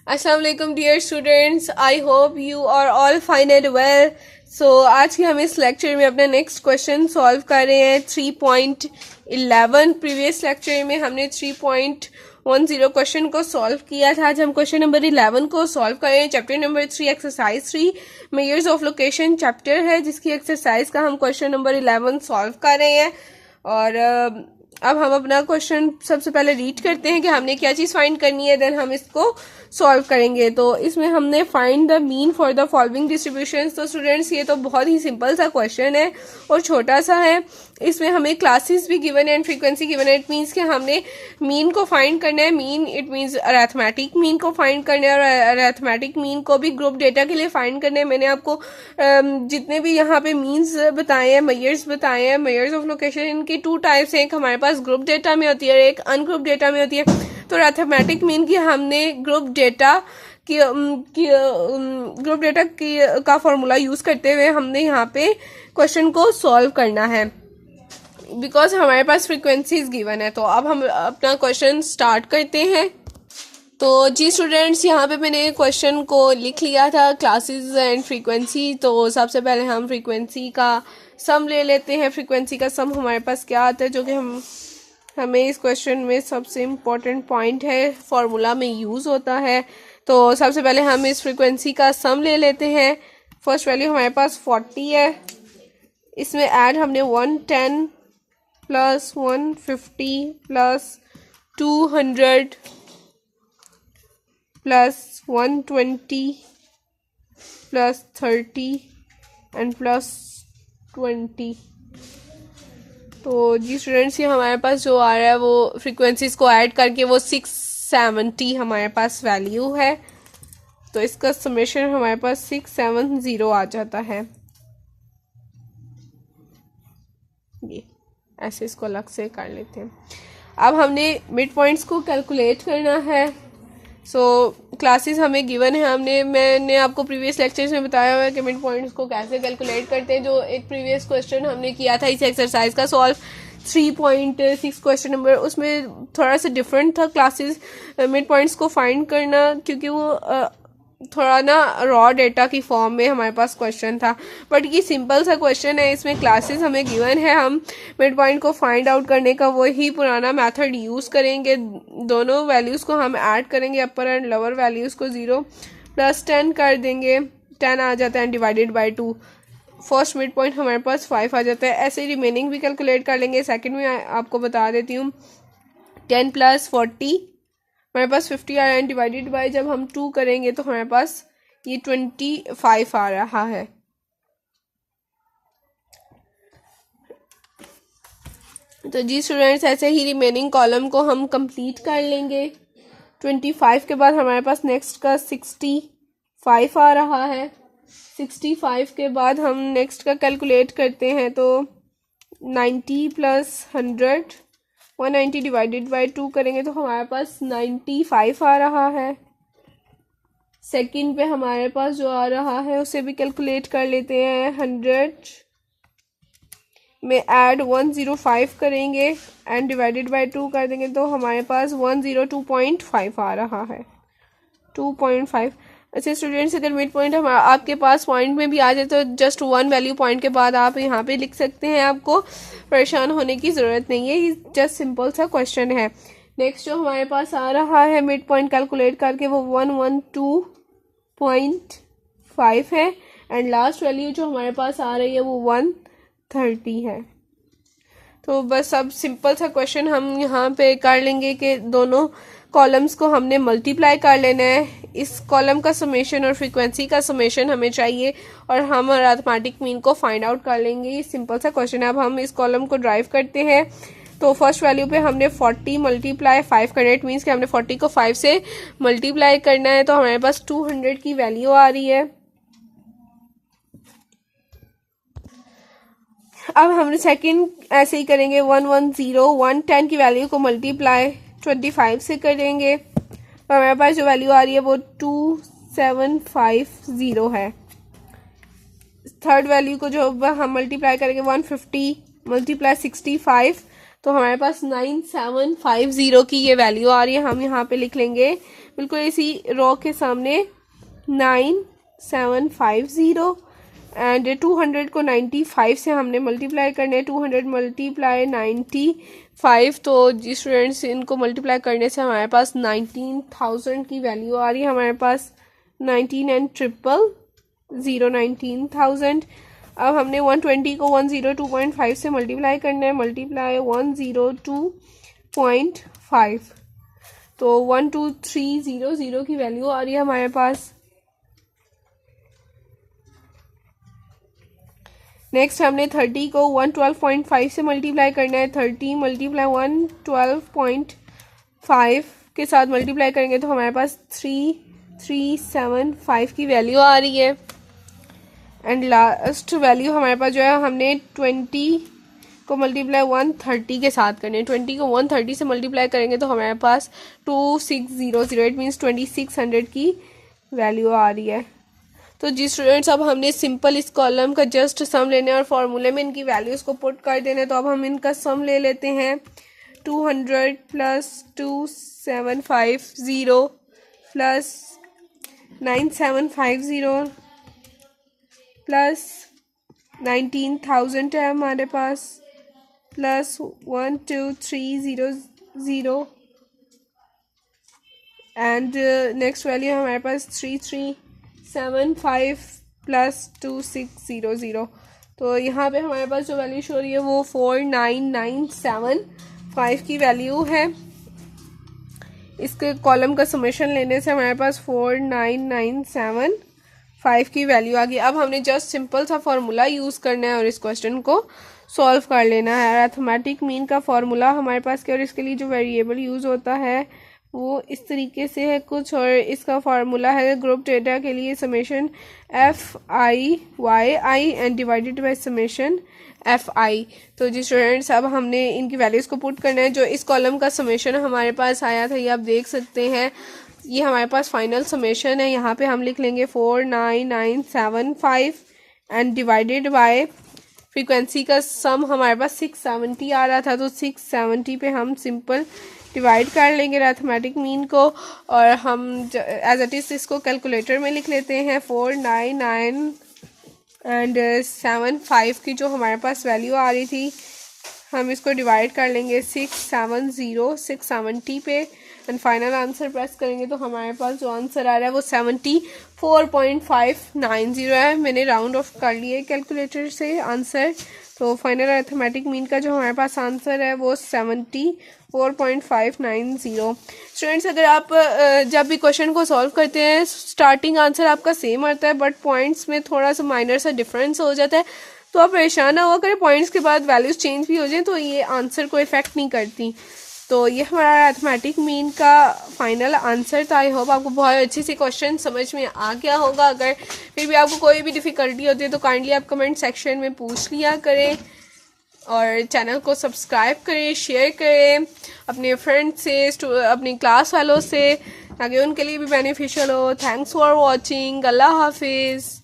अस्सलाम वालेकुम dear students, I hope you are all fine and well. So आज के हम इस लेक्चर में अपना नेक्स्ट क्वेश्चन सॉल्व कर रहे हैं 3.11। प्रीवियस लेक्चर में हमने 3.10 क्वेश्चन को सॉल्व किया था। आज हम क्वेश्चन नंबर 11 को सॉल्व कर रहे हैं। Chapter number 3 exercise 3 measures of location chapter है, जिसकी एक्सरसाइज का हम क्वेश्चन नंबर 11 सॉल्व कर रहे हैं। और अब हम अपना क्वेश्चन सबसे पहले रीड करते हैं कि हमने क्या चीज़ फाइंड करनी है, देन हम इसको सॉल्व करेंगे। तो इसमें हमने find the mean for the following distributions. तो स्टूडेंट्स ये तो बहुत ही सिंपल सा क्वेश्चन है और छोटा सा है। इसमें हमें क्लासेस भी गिवन है एंड फ्रीक्वेंसी गिवन है। इट मीन्स कि हमने मीन को फाइंड करना है। Mean it means arithmetic mean को फाइंड करना है और अरिथमेटिक मीन को भी ग्रुप डेटा के लिए फाइंड करना है। मैंने आपको जितने भी यहाँ पे मीन्स बताए हैं, मेजर्स बताए हैं, मेजर्स ऑफ लोकेशन, इनकी 2 टाइप्स हैं। एक हमारे पास ग्रुप डेटा में होती है और एक अनग्रुप डेटा में होती है। तो अरिथमेटिक मीन की हमने ग्रुप डेटा का फॉर्मूला यूज करते हुए हमने यहाँ पे क्वेश्चन को सॉल्व करना है, बिकॉज हमारे पास फ्रीक्वेंसीज गिवन है। तो अब हम अपना क्वेश्चन स्टार्ट करते हैं। तो जी स्टूडेंट्स, यहाँ पे मैंने क्वेश्चन को लिख लिया था, क्लासेस एंड फ्रीक्वेंसी। तो सबसे पहले हम फ्रीक्वेंसी का सम ले लेते हैं। फ्रीक्वेंसी का सम हमारे पास क्या आता है, जो कि हमें इस क्वेश्चन में सबसे इम्पोर्टेंट पॉइंट है, फॉर्मूला में यूज़ होता है। तो सबसे पहले हम इस फ्रीक्वेंसी का सम ले लेते हैं। फर्स्ट वैल्यू हमारे पास 40 है। इसमें ऐड हमने 110 plus 150 plus 200 plus 120 plus 30 and plus 20। तो जी स्टूडेंट्स, ये हमारे पास जो आ रहा है वो फ्रीक्वेंसीज को ऐड करके वो 670 हमारे पास वैल्यू है। तो इसका समेशन हमारे पास 670 आ जाता है। ये ऐसे इसको अलग से कर लेते हैं। अब हमने मिड पॉइंट्स को कैलकुलेट करना है। क्लासेस हमें गिवन है। मैंने आपको प्रीवियस लेक्चर्स में बताया हुआ है कि मिड पॉइंट्स को कैसे कैलकुलेट करते हैं। जो एक प्रीवियस क्वेश्चन हमने किया था इस एक्सरसाइज का सॉल्व 3.6 क्वेश्चन नंबर, उसमें थोड़ा सा डिफरेंट था क्लासेस मिड पॉइंट्स को फाइंड करना, क्योंकि वो थोड़ा ना रॉ डेटा की फॉर्म में हमारे पास क्वेश्चन था। बट ये सिंपल सा क्वेश्चन है। इसमें क्लासेस हमें गिवन है, हम मिड पॉइंट को फाइंड आउट करने का वही पुराना मेथड यूज़ करेंगे। दोनों वैल्यूज़ को हम ऐड करेंगे, अपर एंड लोअर वैल्यूज़ को 0 प्लस 10 कर देंगे। 10 आ जाता है divided by 2। First mid point हमारे पास 5 आ जाता है। ऐसे रिमेनिंग भी कैलकुलेट कर लेंगे। सेकेंड में आपको बता देती हूँ, 10 प्लस 40 हमारे पास 50 आ रहा है। डिवाइडेड बाय जब हम 2 करेंगे तो हमारे पास ये 25 आ रहा है। तो जी स्टूडेंट्स, ऐसे ही रिमेनिंग कॉलम को हम कंप्लीट कर लेंगे। 25 के बाद हमारे पास नेक्स्ट का 65 आ रहा है। 65 के बाद हम नेक्स्ट का कैलकुलेट करते हैं। तो 90 प्लस 100 190 डिवाइडेड बाई 2 करेंगे तो हमारे पास 95 आ रहा है। सेकंड पे हमारे पास जो आ रहा है उसे भी कैलकुलेट कर लेते हैं। 100 में ऐड 105 करेंगे एंड डिवाइडेड बाई 2 कर देंगे तो हमारे पास 102.5 आ रहा है। 2.5। अच्छा स्टूडेंट्स, अगर मिड पॉइंट हमारा आपके पास पॉइंट में भी आ जाए तो जस्ट 1 वैल्यू पॉइंट के बाद आप यहाँ पे लिख सकते हैं। आपको परेशान होने की ज़रूरत नहीं है, ये जस्ट सिंपल सा क्वेश्चन है। नेक्स्ट जो हमारे पास आ रहा है मिड पॉइंट कैलकुलेट करके वो 112.5 है एंड लास्ट वैल्यू जो हमारे पास आ रही है वो 130 है। तो बस अब सिंपल सा क्वेश्चन हम यहाँ पे कर लेंगे कि दोनों कॉलम्स को हमने मल्टीप्लाई कर लेना है। इस कॉलम का समेशन और फ्रीक्वेंसी का समेशन हमें चाहिए और हम अरिथमेटिक मीन को फाइंड आउट कर लेंगे। ये सिंपल सा क्वेश्चन है। अब हम इस कॉलम को ड्राइव करते हैं। तो फर्स्ट वैल्यू पे हमने 40 मल्टीप्लाई 5 करना है। इट मीन्स कि हमने 40 को 5 से मल्टीप्लाई करना है। तो हमारे पास 200 की वैल्यू आ रही है। अब हम सेकंड ऐसे ही करेंगे। 110 110 की वैल्यू को मल्टीप्लाई 25 से करेंगे तो हमारे पास जो वैल्यू आ रही है वो 2750 है। थर्ड वैल्यू को जो हम मल्टीप्लाई करेंगे 150 मल्टीप्लाई 65 तो हमारे पास 9750 की ये वैल्यू आ रही है। हम यहाँ पे लिख लेंगे बिल्कुल इसी रो के सामने 9750 एंड 200 को 95 से हमने मल्टीप्लाई करने, 200 मल्टीप्लाई 95, तो जी स्टूडेंट्स इनको मल्टीप्लाई करने से हमारे पास 19,000 की वैल्यू आ रही है हमारे पास। 19 एंड 000 19,000। अब हमने 120 को 102.5 से मल्टीप्लाई करना है, मल्टीप्लाई 102.5, तो 12300 की वैल्यू आ रही है हमारे पास। नेक्स्ट हमने 30 को 112.5 से मल्टीप्लाई करना है, 30 मल्टीप्लाई 112.5 के साथ मल्टीप्लाई करेंगे तो हमारे पास 3375 की वैल्यू आ रही है। एंड लास्ट वैल्यू हमारे पास जो है हमने 20 को मल्टीप्लाई 130 के साथ करने हैं, 20 को 130 से मल्टीप्लाई करेंगे तो हमारे पास 2600, इट मीन्स 2600 की वैल्यू आ रही है। तो जी स्टूडेंट्स अब हमने सिंपल इस कॉलम का जस्ट सम लेने और फॉर्मूले में इनकी वैल्यूज़ को पुट कर देने। तो अब हम इनका सम ले लेते हैं। 200 प्लस 2750 प्लस 9750 प्लस 19,000 है हमारे पास, प्लस 12300 एंड नेक्स्ट वैल्यू हमारे पास 3375 प्लस 2600। तो यहाँ पे हमारे पास जो वैल्यू शो रही है वो 49975 की वैल्यू है। इसके कॉलम का समेशन लेने से हमारे पास 49975 की वैल्यू आ गई। अब हमने जस्ट सिंपल सा फॉर्मूला यूज़ करना है और इस क्वेश्चन को सॉल्व कर लेना है। अरिथमेटिक मीन का फॉर्मूला हमारे पास क्या, और इसके लिए जो वेरिएबल यूज़ होता है वो इस तरीके से है कुछ, और इसका फार्मूला है ग्रुप डेटा के लिए summation FI/YI and divided by summation FI। तो जी स्टूडेंट्स अब हमने इनकी वैल्यूज़ को पुट करना है। जो इस कॉलम का समेशन हमारे पास आया था ये आप देख सकते हैं, ये हमारे पास फाइनल समेशन है। यहाँ पे हम लिख लेंगे 49975 एंड डिवाइडेड बाय फ्रीक्वेंसी का सम हमारे पास 670 आ रहा था, तो 670 पे हम सिंपल डिवाइड कर लेंगे अरिथमेटिक मीन को, और हम एज इट इज़ इसको कैलकुलेटर में लिख लेते हैं। 49975 की जो हमारे पास वैल्यू आ रही थी हम इसको डिवाइड कर लेंगे 670 पे एंड फाइनल आंसर प्रेस करेंगे तो हमारे पास जो आंसर आ रहा है वो 74.590 है। मैंने राउंड ऑफ कर लिए कैलकुलेटर से आंसर। तो फाइनल अरिथमेटिक मीन का जो हमारे पास आंसर है वो 74.590। स्टूडेंट्स अगर आप जब भी क्वेश्चन को सॉल्व करते हैं स्टार्टिंग आंसर आपका सेम आता है बट पॉइंट्स में थोड़ा सा माइनर सा डिफरेंस हो जाता है, तो आप परेशान ना हुआ करें। पॉइंट्स के बाद वैल्यूज़ चेंज भी हो जाए तो ये आंसर को इफेक्ट नहीं करती। तो ये हमारा अरिथमेटिक मीन का फाइनल आंसर था। आई होप आपको बहुत अच्छे से क्वेश्चन समझ में आ गया होगा। अगर फिर भी आपको कोई भी डिफ़िकल्टी होती है तो काइंडली आप कमेंट सेक्शन में पूछ लिया करें और चैनल को सब्सक्राइब करें, शेयर करें अपने फ्रेंड से, अपनी क्लास वालों से, ताकि उनके लिए भी बेनिफिशियल हो। Thanks for watching. अल्लाह हाफिज़।